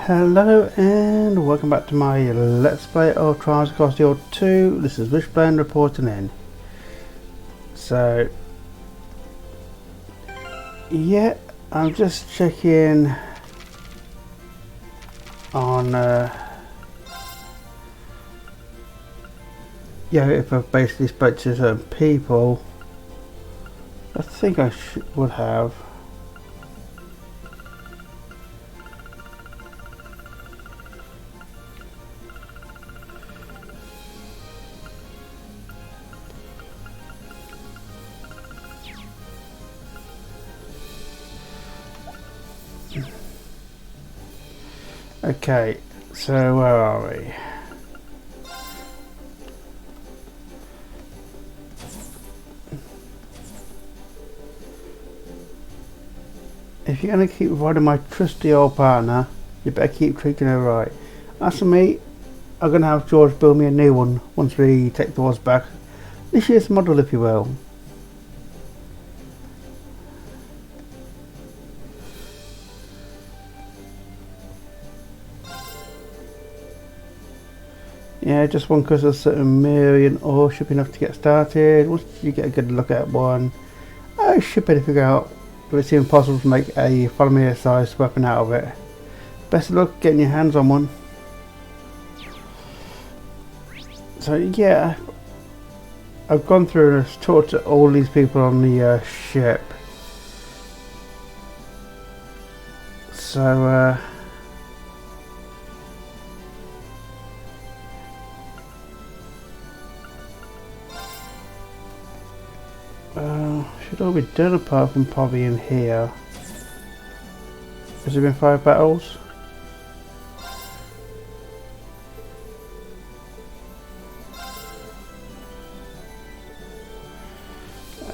Hello and welcome back to my Let's Play of Trials Across the Old 2. This is Wishblend reporting in. So, yeah, I'm just checking on, if I've basically spoke to certain people. I think I would have. Okay, so where are we? If you're going to keep avoiding my trusty old partner, you better keep treating her right. As for me, I'm going to have George build me a new one once we take the horse back. This year's model, if you will. Yeah, just one because of certain million ore should be enough to get started. Once you get a good look at one, I should be able to figure out if it's even possible to make a polymer sized weapon out of it. Best of luck getting your hands on one. So yeah, I've gone through and talked to all these people on the ship. So should all be done apart from probably in here. Has there been 5 battles?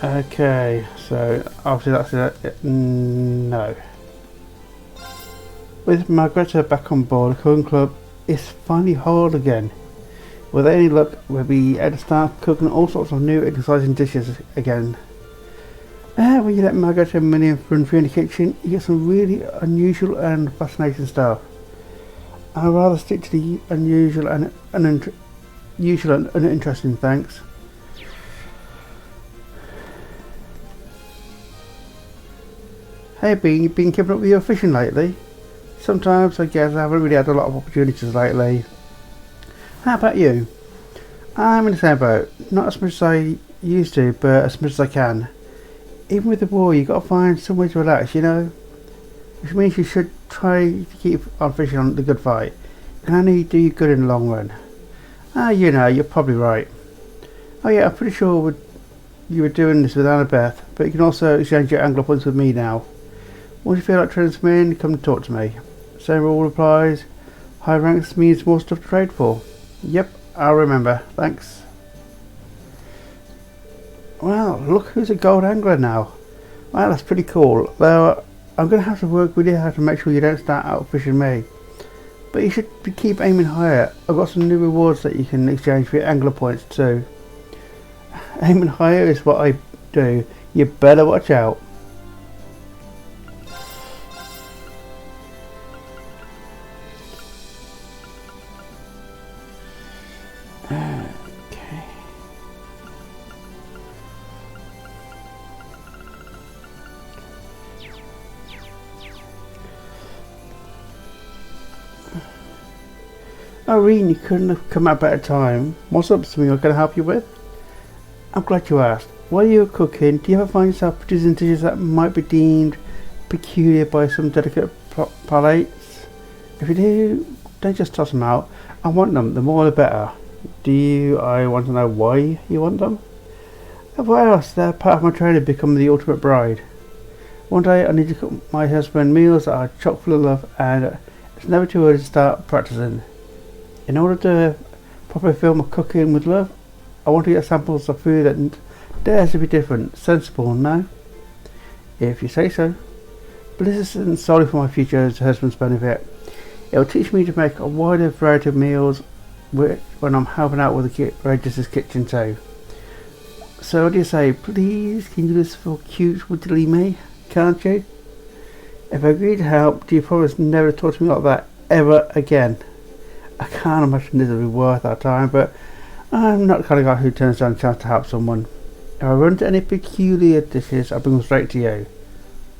Okay, so obviously that's it. No. With Margareta back on board, the cooking club is finally whole again. With any luck, we'll be able to start cooking all sorts of new exciting dishes again. When you let Margaret and Minnie run through in the kitchen, you get some really unusual and fascinating stuff. I'd rather stick to the unusual and uninteresting, thanks. Hey Bean, you been keeping up with your fishing lately? Sometimes I guess I haven't really had a lot of opportunities lately. How about you? I'm in the same boat. Not as much as I used to, but as much as I can. Even with the war, you got to find some way to relax, you know? Which means you should try to keep on fishing on the good fight. It can only do you good in the long run. You know, you're probably right. Oh yeah, I'm pretty sure you were doing this with Annabeth, but you can also exchange your angler points with me now. Once you feel like trading some in, come and talk to me. Same rule applies. High ranks means more stuff to trade for. Yep, I'll remember. Thanks. Well, look who's a gold angler now. Well, that's pretty cool. Though I'm going to have to work with you how to make sure you don't start out fishing me. But you should keep aiming higher. I've got some new rewards that you can exchange for your angler points too. Aiming higher is what I do. You better watch out. Irene, you couldn't have come at a better time. What's up, something I can help you with? I'm glad you asked. While you're cooking, do you ever find yourself producing dishes that might be deemed peculiar by some delicate palates? If you do, don't just toss them out. I want them, the more the better. I want to know why you want them? What else? They're part of my training to become the ultimate bride. One day I need to cook my husband meals that are chock full of love, and it's never too early to start practicing. In order to properly feel my cooking with love, I want to get samples of food that dares to be different, sensible, no? If you say so. But this isn't solely for my future husband's benefit. It will teach me to make a wider variety of meals when I'm helping out with the Regis's kitchen too. So what do you say? Please, can you do this for cute widdly me? Can't you? If I agree to help, do you promise never to talk to me like that ever again. I can't imagine this would be worth our time, but I'm not the kind of guy who turns down a chance to help someone. If I run into any peculiar dishes, I'll bring them straight to you.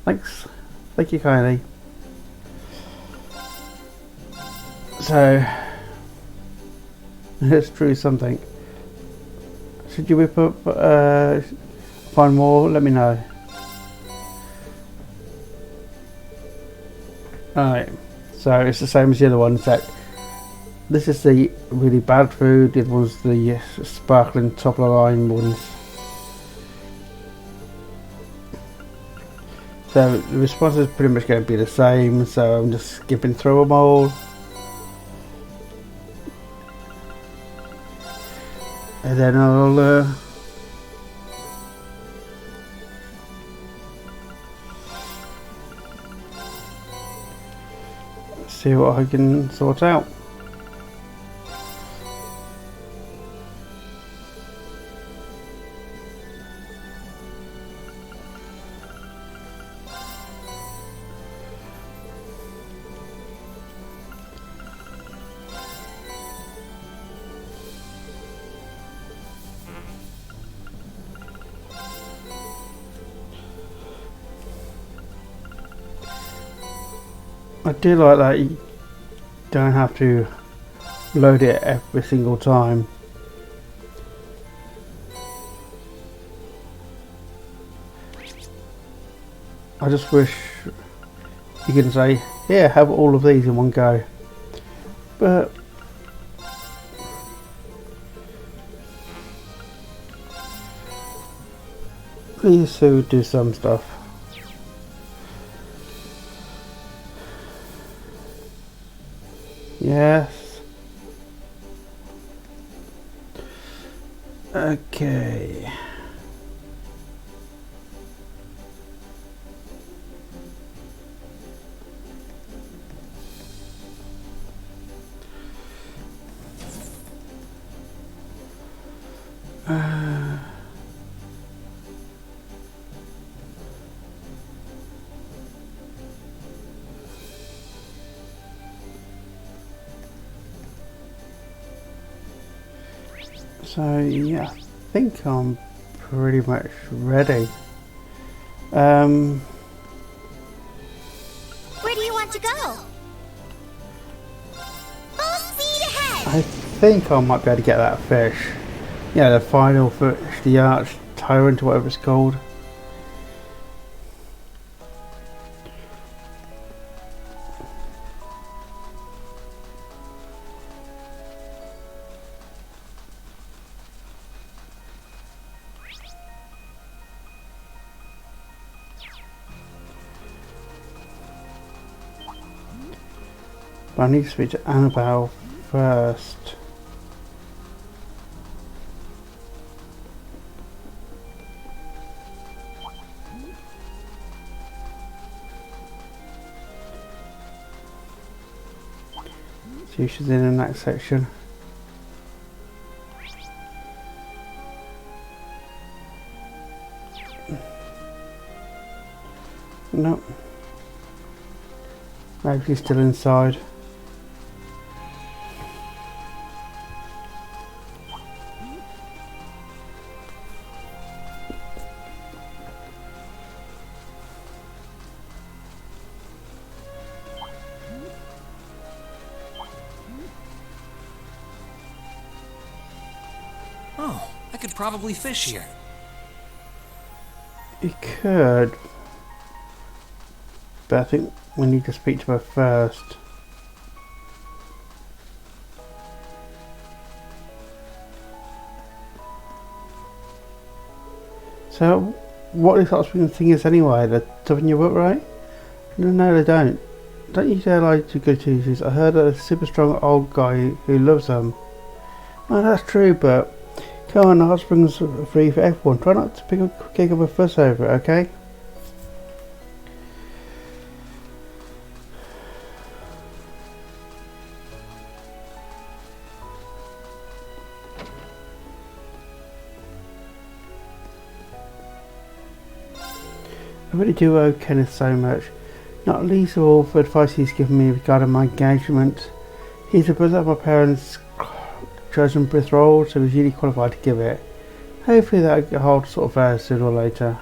Thanks. Thank you kindly. So, let's do something. Should you whip up, find more? Let me know. Alright, so it's the same as the other one, except this is the really bad food, the other one's the sparkling top of the line ones. So the response is pretty much going to be the same, so I'm just skipping through them all. And then I'll see what I can sort out. I do like that you don't have to load it every single time. I just wish you could say, here, have all of these in one go. But please do some stuff. Yes. Okay. So yeah, I think I'm pretty much ready. Where do you want to go? Full speed ahead! I think I might be able to get that fish. Yeah, the final fish, the arch tyrant or whatever it's called. But I need to speak to Annabelle first. See if she's in the next section. No. Maybe she's still inside. Oh, I could probably fish here. You could, but I think we need to speak to her first. So, what do hot spring thing is anyway? They're toughen you up, right? No, they don't. Don't you dare lie to good teachers. I heard that a super strong old guy who loves them. Oh, that's true, but come on, the hot springs are free for everyone. Try not to kick up a fuss over it, okay? I really do owe Kenneth so much. not least of all for advice he's given me regarding my engagement. He's a brother of my parents' chosen birth role, so he's really qualified to give it. Hopefully that'll hold sort of sooner or later.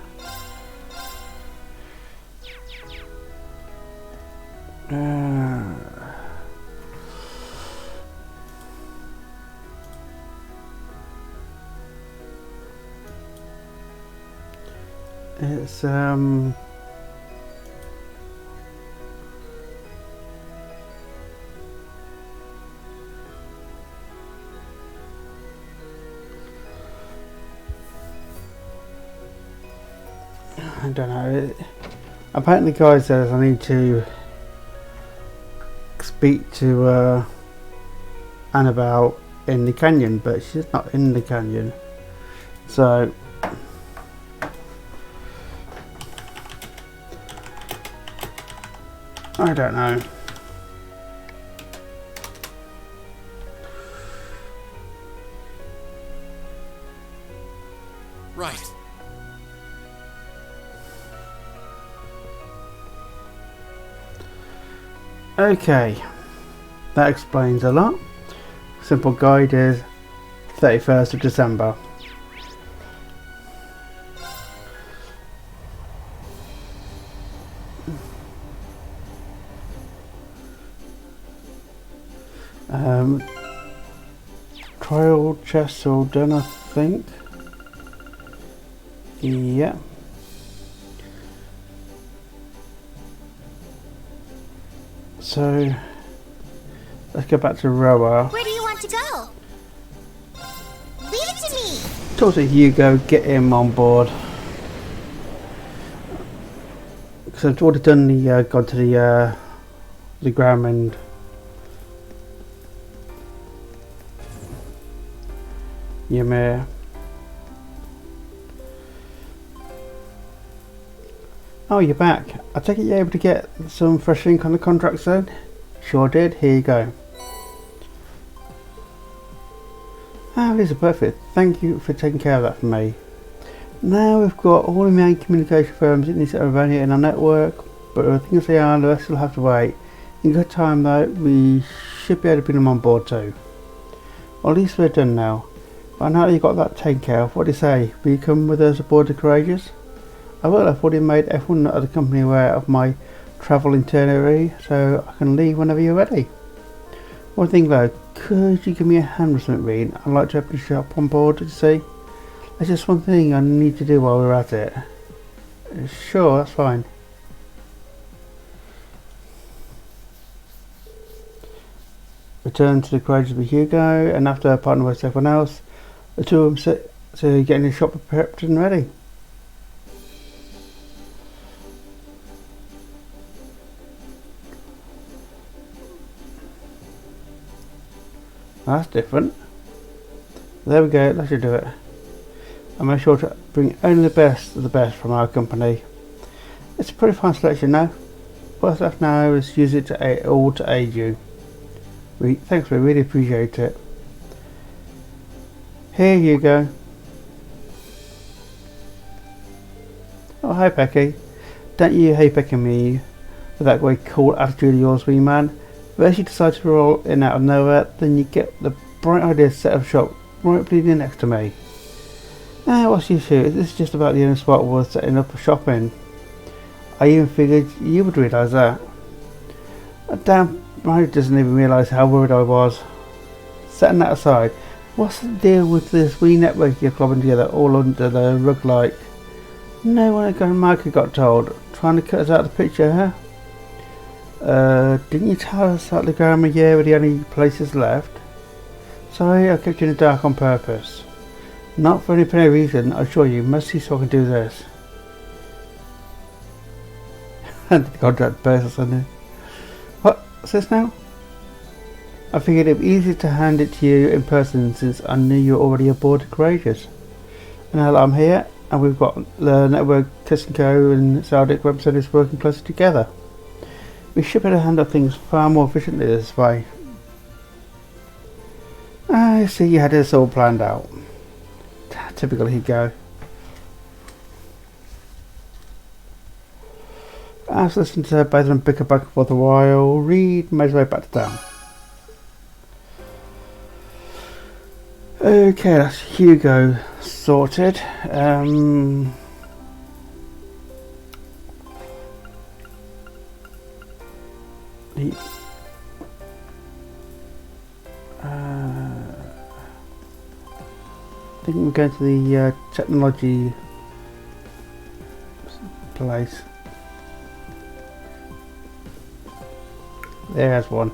It's I don't know. Apparently, the guy says I need to speak to Annabelle in the canyon, but she's not in the canyon. So I don't know. Right. Okay, that explains a lot. Simple guide is 31st of December. Trial chests all done, I think. Yeah. So let's go back to Roa. Where do you want to go? Leave it to me. Talk to Hugo, get him on board. Because I've already done the gone to the ground and Ymir. Oh, you're back. I take it you're able to get some fresh ink on the contract then? Sure did. Here you go. Ah, these are perfect. Thank you for taking care of that for me. Now we've got all the main communication firms in this EREBONIA in our network, but the things they are, the rest will have to wait. In good time though, we should be able to bring them on board too. Well, at least we're done now. But now that you've got that taken care of, what do you say? Will you come with us aboard the Courageous? I will. I've already made everyone at the company aware of my travel itinerary, so I can leave whenever you're ready. One thing though, could you give me a hand with something, Reed? I'd like to open a shop on board, you see. There's just one thing I need to do while we're at it. Sure, that's fine. Return to the Courageous with Hugo, and after partnering with everyone else, the two of them set to getting the shop prepped and ready. That's different. There we go, that should do it. I make sure to bring only the best of the best from our company. It's a pretty fine selection now. What's left now is use it to aid you. Thanks, we really appreciate it. Here you go. Oh, hi Becky. Don't you hate pecking me with that way cool attitude of yours, wee man? First you decide to roll in out of nowhere, then you get the bright idea to set up shop right bleeding next to me. What's the issue? This is just about the only spot worth setting up a shop in. I even figured you would realise that. Damn, I doesn't even realise how worried I was. Setting that aside, what's the deal with this wee network you're clubbing together all under the rug like? No one at Grandmarket got told. Trying to cut us out of the picture, huh? Didn't you tell us that the grammar year were the only places left? Sorry, I kept you in the dark on purpose. Not for any particular reason, I assure you, must see so I can do this. And the contract person. What's this now? I figured it'd be easy to hand it to you in person since I knew you were already aboard the Courageous. And now that I'm here, and we've got the network Kissenco and Saudic representatives working closer together, we should be able to handle things far more efficiently this way. I see you had this all planned out. Typical Hugo. I've listened to both of them bicker back and forth a while. Reed made his way back to town. Okay, that's Hugo sorted. I think we're going to the technology place. There's one.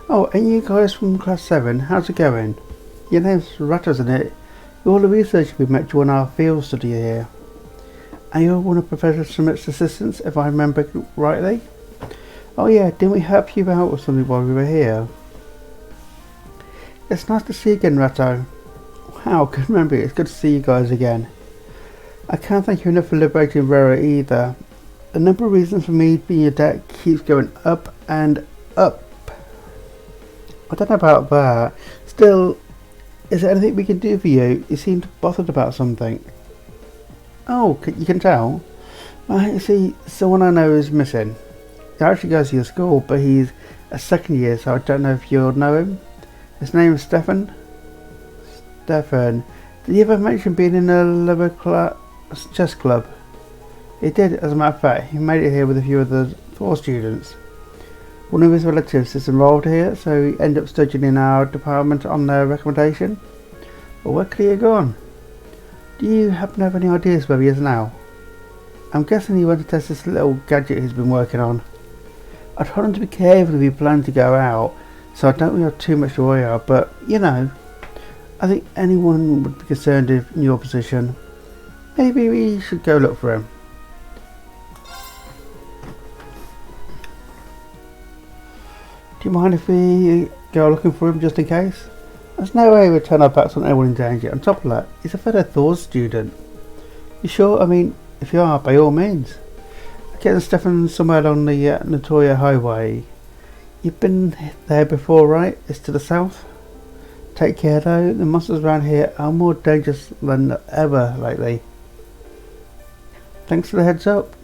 Oh, and you guys from class 7, how's it going? Your name's Rat, isn't it? You're all the researchers we met during our field study here. And you're one of Professor Smith's assistants, if I remember rightly? Oh yeah, didn't we help you out with something while we were here? It's nice to see you again, Ratto. Wow, good memory. It's good to see you guys again. I can't thank you enough for liberating Rara either. The number of reasons for me being your debt keeps going up and up. I don't know about that. Still, is there anything we can do for you? You seemed bothered about something. Oh, you can tell? You see, someone I know is missing. He actually goes to your school, but he's a second year, so I don't know if you'll know him. His name is Stefan. Stefan. Did he ever mention being in a Liberl chess club? He did, as a matter of fact. He made it here with a few of the 4 students. One of his relatives is enrolled here, so he ended up studying in our department on their recommendation. But where could he have gone? Do you happen to have any ideas where he is now? I'm guessing he went to test this little gadget he's been working on. I told him to be careful if he planned to go out, so I don't really have too much to worry about, but, you know, I think anyone would be concerned in your position. Maybe we should go look for him. Do you mind if we go looking for him just in case? There's no way we'd turn our backs on anyone in danger. On top of that, he's a fellow Thor student. You sure? I mean, if you are, by all means. Getting Stefan somewhere along the Notoria Highway. You've been there before, right? It's to the south. Take care though, the monsters around here are more dangerous than ever lately. Thanks for the heads up.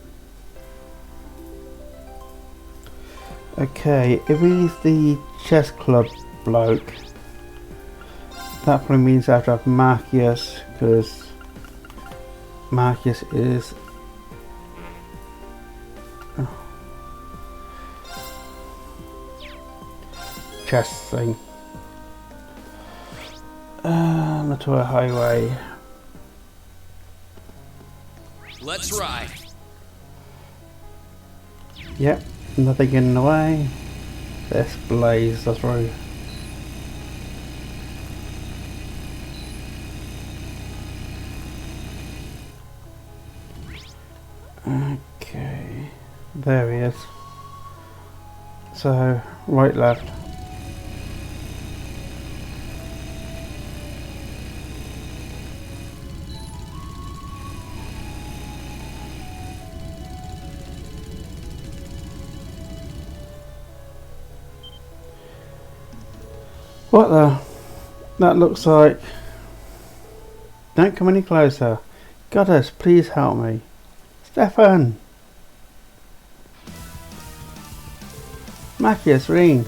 Okay, if he's the chess club bloke, that probably means I have to have Marcus, because Marcus is chess thing. Notoria Highway. Let's ride. Yep, nothing in the way. Let's blaze the through. Okay, there he is. So, right, left. What the? That looks like... Don't come any closer. Goddess, please help me. Stefan! Machias, Reen.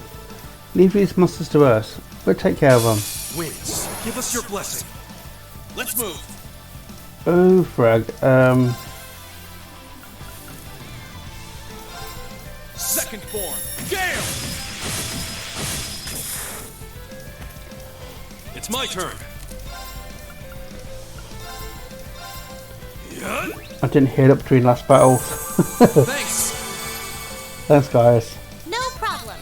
Leave these monsters to us. We'll take care of them. Winds, give us your blessing. Let's move. Oh, frag. Second form, gale! It's my turn. I didn't hear it between last battles. Thanks. Thanks, guys. No problem.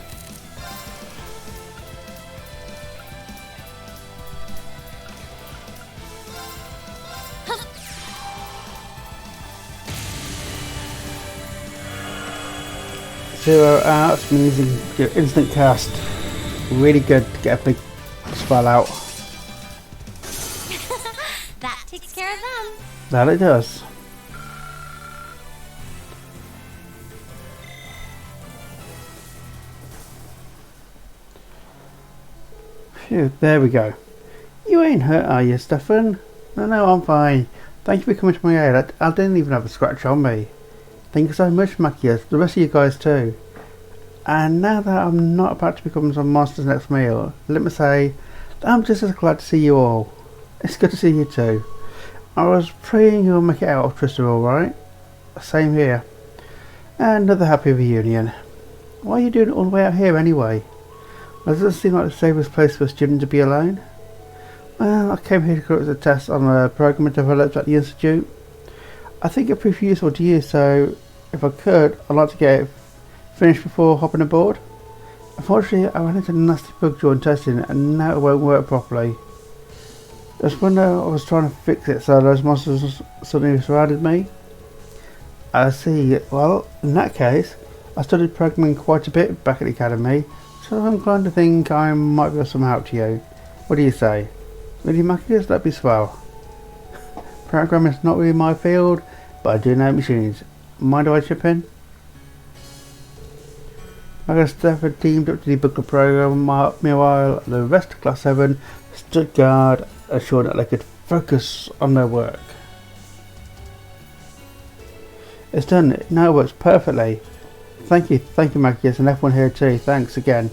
Zero arts means you can do instant cast. Really good to get a big spell out. That takes care of them. That it does. Phew, there we go. You ain't hurt, are you, Stefan? No, I'm fine. Thank you for coming to my aid. I didn't even have a scratch on me. Thank you so much, Machias. The rest of you guys too. And now that I'm not about to become some monster's next meal, let me say that I'm just as glad to see you all. It's good to see you too. I was praying you'll make it out of Trista alright. Same here. Another happy reunion. Why are you doing it all the way out here anyway? Well, does it seem like the safest place for a student to be alone? Well, I came here to correct a test on a program I developed at the Institute. I think it'd prove useful to you, so if I could, I'd like to get it finished before hopping aboard. Unfortunately, I ran into a nasty bug during testing and now it won't work properly. Just when I was trying to fix it so those monsters suddenly surrounded me. I see. Well, in that case, I studied programming quite a bit back at the academy, so I'm inclined to think I might be of some help to you. What do you say? Really, Machias? That'd be swell. Programming is not really my field, but I do know machines. Mind if I chip in? I guess Stefan teamed up to debug the program, meanwhile the rest of Class 7 stood guard, assured that they could focus on their work. It's done. Now it works perfectly. Thank you Machias, and everyone here too. Thanks again.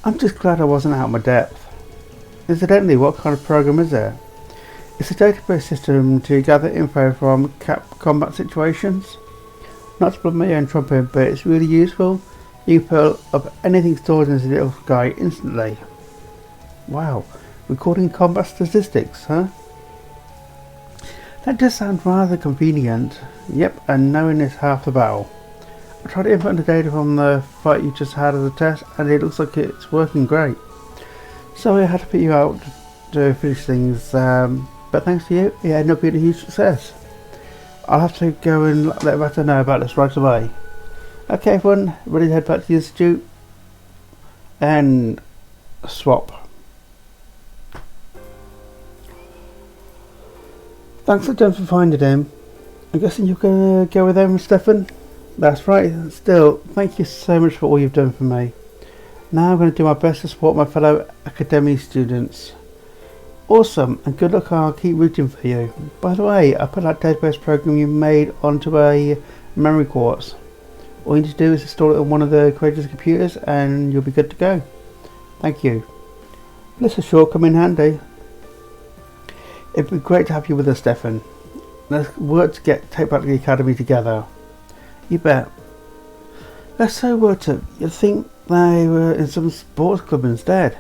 I'm just glad I wasn't out of my depth. Incidentally, what kind of program is there? It's a database system to gather info from combat situations. Not to blow my own trumpet, but it's really useful. You can pull up anything stored in this little guy instantly. Wow, recording combat statistics, huh? That does sound rather convenient. Yep, and knowing is half the battle. I tried to input the data from the fight you just had as a test, and it looks like it's working great. Sorry I had to put you out to finish things, but thanks to you, it ended up being a huge success. I'll have to go and let Rata know about this right away. Okay everyone, ready to head back to the Institute and swap. Thanks again for finding him. I'm guessing you're going to go with him, Stefan? That's right. Still, thank you so much for all you've done for me. Now I'm going to do my best to support my fellow academy students. Awesome, and good luck. I'll keep rooting for you. By the way, I put that database program you made onto a memory quartz. All you need to do is install it on one of the creator's computers and you'll be good to go. Thank you. This will sure come in handy. It'd be great to have you with us, Stefan. Let's work to take back the academy together. You bet. They're so worked up, you'd think they were in some sports club instead.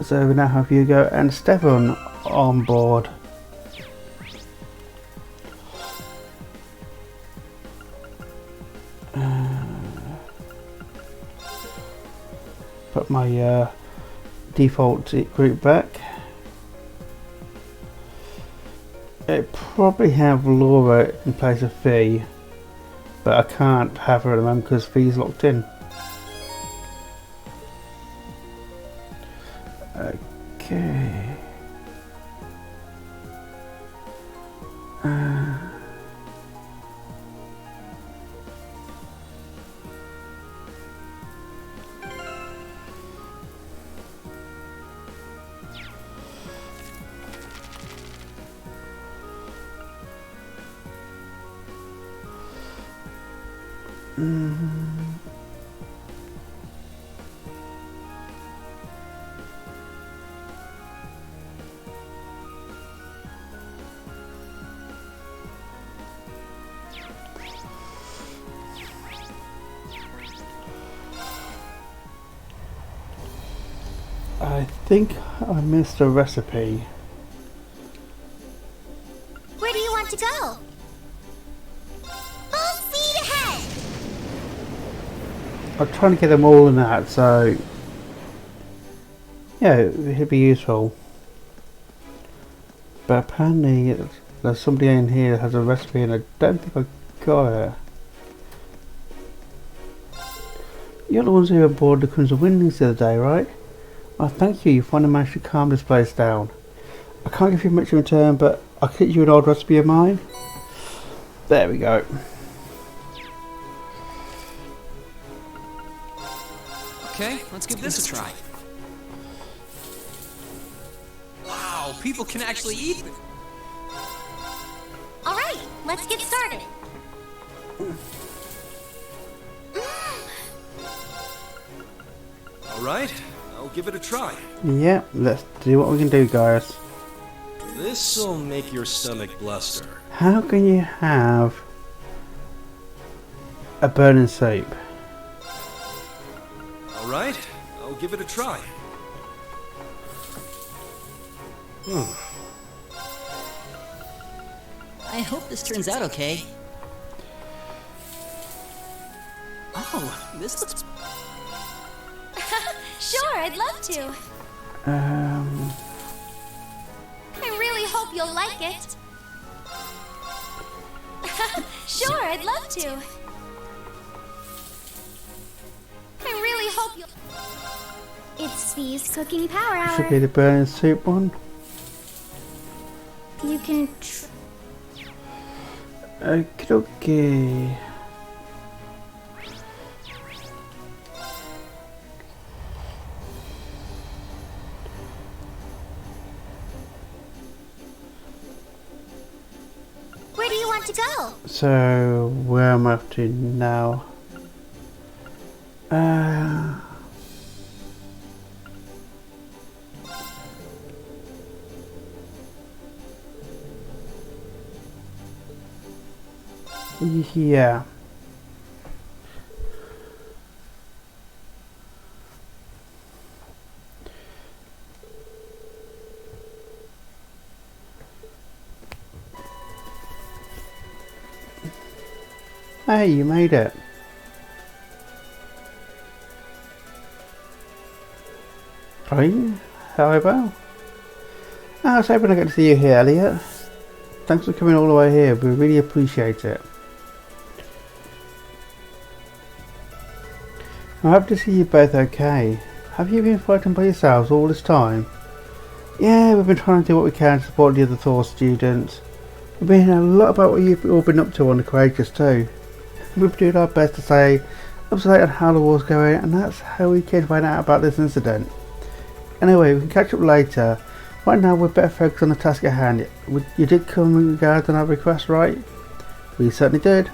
So we now have Hugo and Stefan on board. Put my default group back. It probably have Laura in place of Fee, but I can't have her at the moment because Fee's locked in. Okay. I think I missed a recipe. Where do you want to go? Full speed ahead! I'm trying to get them all in that, so yeah, it'd be useful. But apparently there's somebody in here that has a recipe and I don't think I got it. You're the ones who were aboard the Crimson Windings the other day, right? Oh, thank you. You finally managed to calm this place down. I can't give you much in return, but I'll get you an old recipe of mine. There we go. Okay, let's give this a try. people can actually eat them. Alright, let's get started. Alright, I'll give it a try. Yeah, let's do what we can do, guys. This'll make your stomach bluster. How can you have a burning soup? Alright, I'll give it a try. I hope this turns out okay. Oh, this looks... Sure, I'd love to. I really hope you'll like it. Sure, I'd love to. I really hope you'll... It's V's cooking power Should hour. be the burning soup one. You can Okay. Where do you want to go? So where am I up to now? Yeah. Hey, you made it. Right, how about? I was hoping I get to see you here, Elliot. Thanks for coming all the way here, we really appreciate it. I'm happy to see you both okay. Have you been fighting by yourselves all this time? Yeah, we've been trying to do what we can to support the other Thor students. We've been hearing a lot about what you've all been up to on the Courageous too. We've been doing our best to stay up to date on how the war's going, and that's how we came to find out about this incident. Anyway, we can catch up later. Right now we're better focused on the task at hand. You did come in regards on our request, right? We certainly did.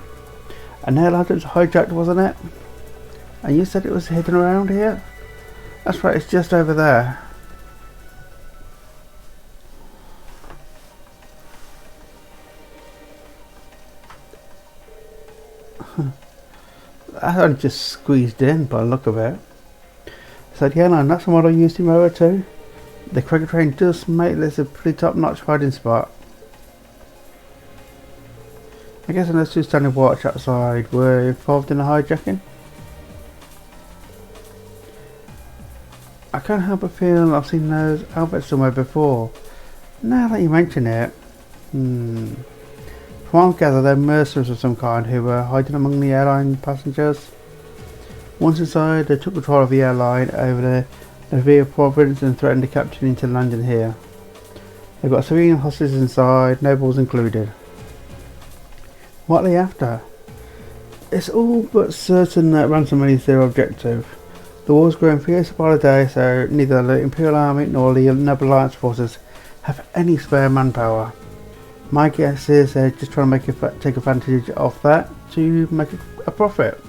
And that lad was hijacked, wasn't it? And you said it was hidden around here? That's right, it's just over there. I only just squeezed in by the look of it. So yeah, no, that's the model I used in Rower 2. The Kraken train does make this a pretty top-notch hiding spot. I guess those two standing watch outside were involved in the hijacking. I can't help but feel I've seen those outfits somewhere before. Now that you mention it, from what I gather, they're mercenaries of some kind who were hiding among the airline passengers. Once inside, they took control of the airline over the Navia province and threatened the captain into landing here. They've got civilian hostages inside, nobles included. What are they after? It's all but certain that ransom money is their objective. The war's growing fiercer by the day, so neither the Imperial Army nor the Noble Alliance forces have any spare manpower. My guess is they're just trying to take advantage of that to make a profit.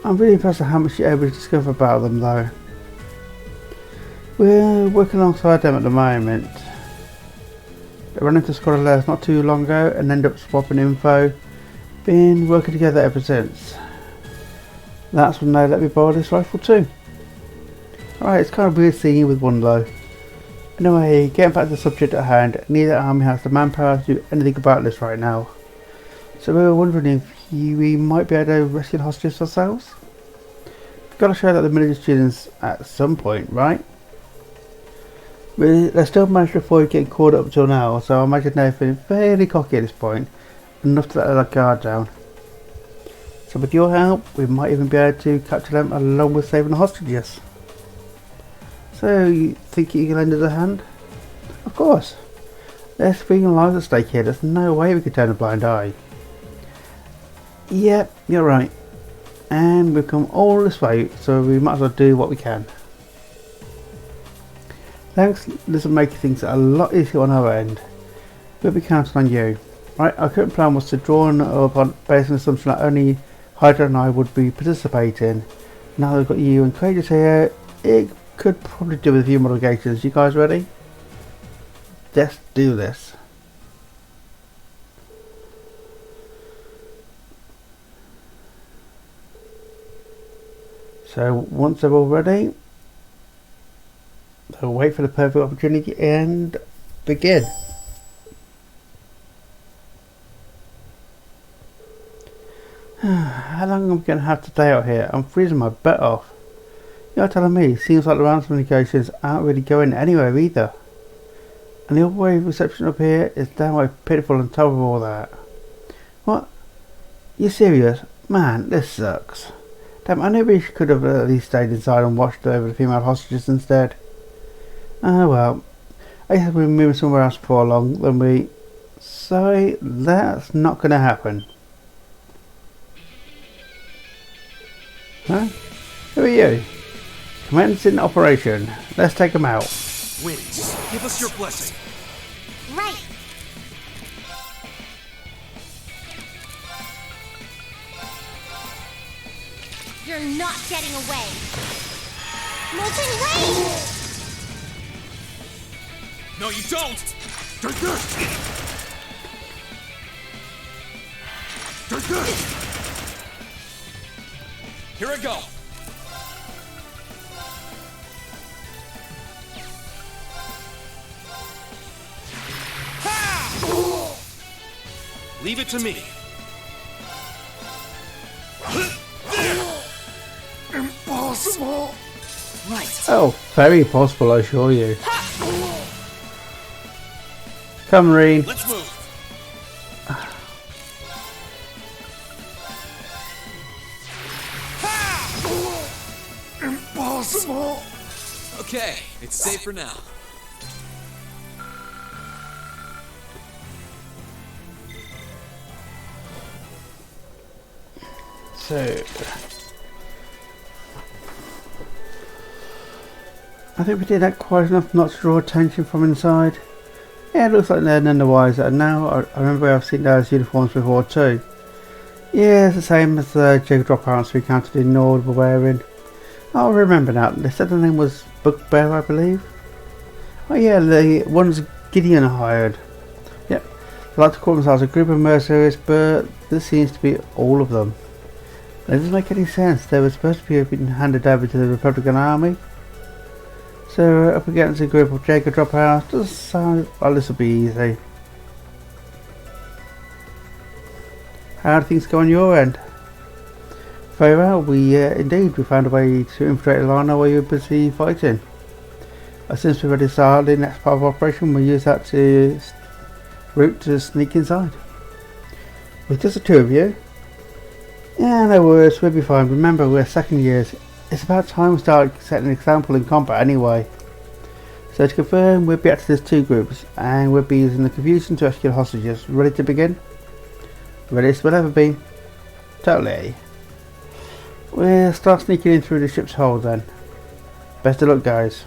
I'm really impressed at how much you're able to discover about them though. We're working alongside them at the moment. They ran into Squad Alerts not too long ago and ended up swapping info. Been working together ever since. That's when they let me borrow this rifle too. Alright, it's kind of weird seeing you with one though. Anyway, getting back to the subject at hand, neither army has the manpower to do anything about this right now. So we were wondering if we might be able to rescue the hostages ourselves? We've got to show that the military students at some point, right? They still managed to avoid getting caught up till now, so I imagine they're feeling fairly cocky at this point, enough to let their guard down. So with your help, we might even be able to capture them along with saving the hostages. So, you think you can lend us a hand? Of course. There's freaking lives at stake here, there's no way we could turn a blind eye. Yep, you're right. And we've come all this way, so we might as well do what we can. Thanks, this will make things a lot easier on our end. We'll be counting on you. Right, our current plan was to draw up on based on the assumption that only Hydra and I would be participating. Now that we've got you and Kratos here, it could probably do with a few modifications. You guys ready? Let's do this. So once they're all ready, they'll wait for the perfect opportunity and begin. How long am I going to have to stay out here? I'm freezing my butt off. You're telling me, seems like the ransom negotiations aren't really going anywhere either. And the all-way reception up here is downright pitiful on top of all that. What? You serious? Man, this sucks. Damn, I knew we could have at least stayed inside and watched over the female hostages instead. Oh well. I guess we're moving somewhere else before long, then we... Sorry, that's not going to happen. Huh? Who are you? Commencing operation. Let's take them out. Winds, give us your blessing. Right. You're not getting away. Molten rain! No, you don't! They're good! They're good! Here I go! Ha! Leave it to me. Impossible! Right. Oh, very possible, I assure you. Come, Marine. Let's move. Impossible! Okay, it's safe for now. So... I think we did that quite enough not to draw attention from inside. Yeah, it looks like they're none the wiser, and now I remember I've seen those uniforms before too. Yeah, it's the same as the Jacob dropouts we counted in Nord were wearing. Oh, I remember now, they said the name was Bugbear, I believe. Oh yeah, the ones Gideon hired. Yep, they like to call themselves a group of mercenaries, but this seems to be all of them. That doesn't make any sense, they were supposed to be being handed over to the Republican Army. So up against a group of Jacob dropouts, does sound like this will be easy. How do things go on your end? Very well, we found a way to infiltrate Lana while you were busy fighting. Since we've already started the next part of operation, we'll use that to route to sneak inside. With just the two of you? Yeah, no worries, we'll be fine. Remember, we're second years. It's about time we start setting an example in combat anyway. So to confirm, we'll be acting as two groups, and we'll be using the confusion to rescue hostages. Ready to begin? Ready as we'll ever be. Totally. We'll start sneaking in through the ship's hold then. Best of luck, guys.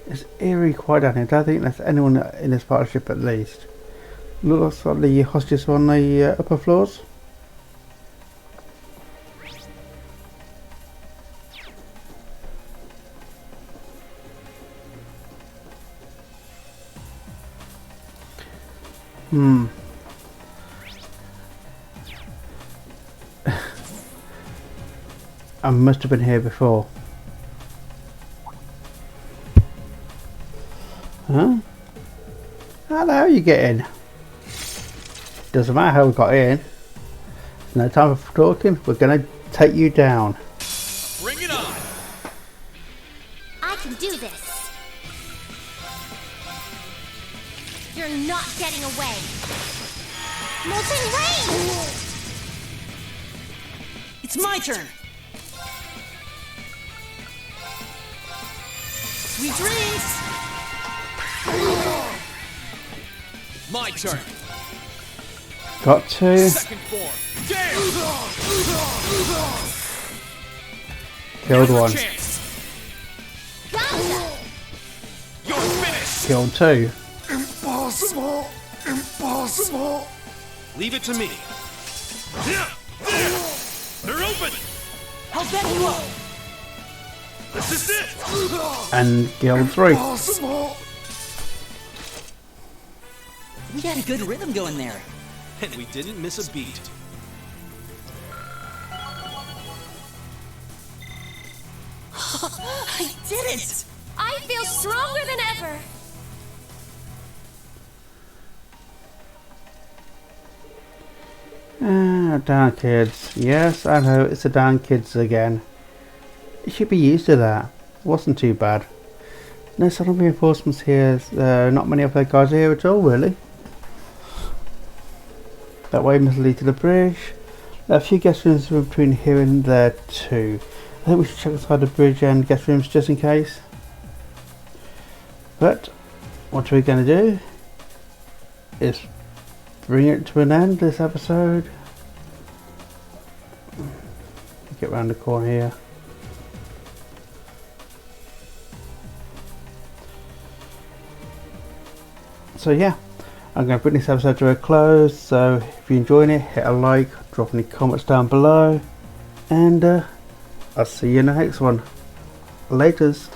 It's eerie quiet down here. I don't think there's anyone in this part of the ship at least. Looks like the hostages are on the upper floors. I must have been here before. Huh? How the hell are you getting? Doesn't matter how we got in. No time for talking. We're gonna take you down. Bring it on! I can do this. You're not getting away. Molten rain! It's my turn. Sweet dreams. My turn. Got to. Second form. Killed one. You're finished. Killed two. Impossible. Impossible. Leave it to me. They're open. I'll bet you up. This is it. And killed three. Impossible. We had a good rhythm going there. And we didn't miss a beat. I did it! I feel stronger than ever. Ah, darn kids. Yes, I know, it's the darn kids again. You should be used to that. Wasn't too bad. No sort of reinforcements here. Not many of their guys are here at all, really. That way must lead to the bridge. A few guest rooms in between here and there too. I think we should check outside the bridge and guest rooms just in case. But what we're going to do is bring it to an end, this episode. Get round the corner here. So yeah, I'm going to bring this episode to a close. So if you're enjoying it, hit a like, drop any comments down below, and I'll see you in the next one. Laters.